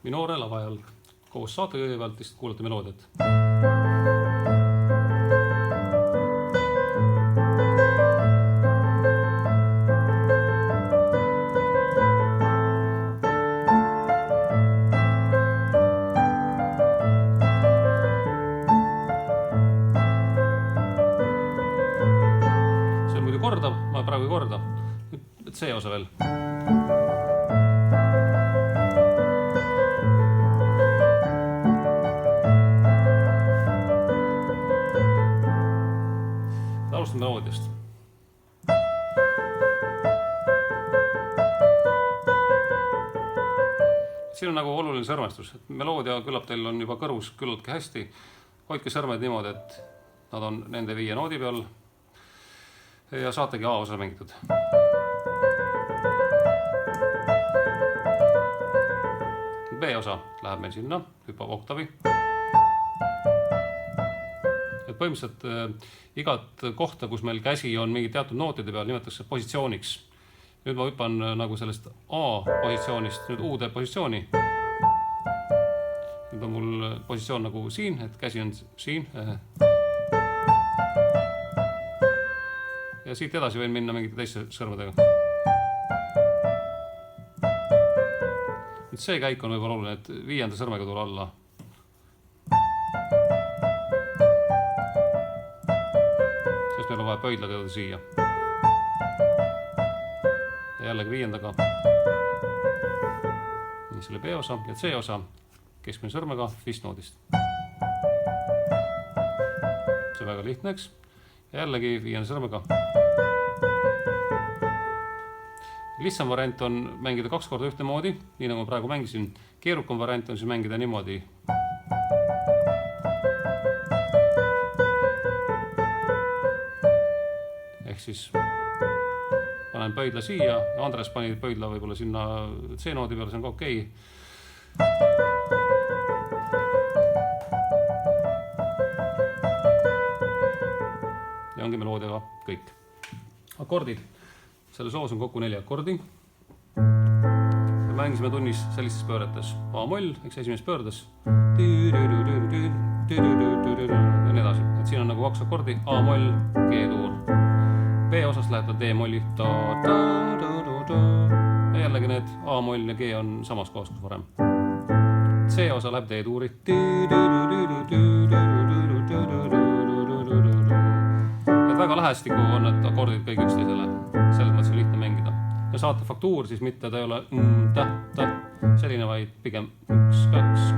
minoore lavajal. Koos saate kõigepealt lihtsalt kuulate meloodiat. See on muidu kordav, ma praegu ei korda. Nüüd see osa veel. Alustame meloodiast. Siin on nagu oluline sõrmestus. Meloodia küllap teil on juba kõrvus küllaltki hästi. Hoidke sõrmed niimoodi, et nad on nende 5 noodi peal ja saategi A osa mängitud. B osa läheb meil sinna, hüppab oktavi. Et põhimõtteliselt igat kohta, kus meil käsi on mingi teatud nootide peal, nimetatakse positsiooniks. Nüüd ma hüppan nagu sellest A positsioonist nüüd uude positsiooni. Nüüd on mul positsioon nagu siin, et käsi on siin. Ja siit edasi võin minna mingite teiste sõrmedega. Nüüd see käik on võib-olla oluline, et 5. sõrmega tulla alla. Sest meil on vaja pöidlaga jõuda siia. Ja jällegi 5. Nii selle B osa ja C osa keskmine sõrmega fistnoodist. See on väga lihtne, eks? Ja jällegi 5. sõrmega. Lihtsam variant on mängida 2 korda ühte moodi, nii nagu ma praegu mängisin. Keerukam variant on siis mängida niimoodi. Ehk siis panen pöidla siia ja Andres pani pöidla võib-olla sinna C-noodi peale, see on ka okei. Ja ongi meloodiaga kõik. Akordid. Selles loos on kokku 4 akordi. Me mängisime tunnis sellistes pööretes. A-moll, eks esimeses pöördes. Ja nii edasi. Et siin on nagu 2 akordi. A-moll, G-tuur. B osas läheb ta D-molli. Ja jällegi need A-moll ja G on samas kohas kus varem. C osa läheb D-tuuri. Et väga lähestikku on need akordid kõik üksteisele. Selles mõttes on lihtne mängida. Ja saate faktuur siis mitte ta ei ole selline, vaid pigem 1, 2,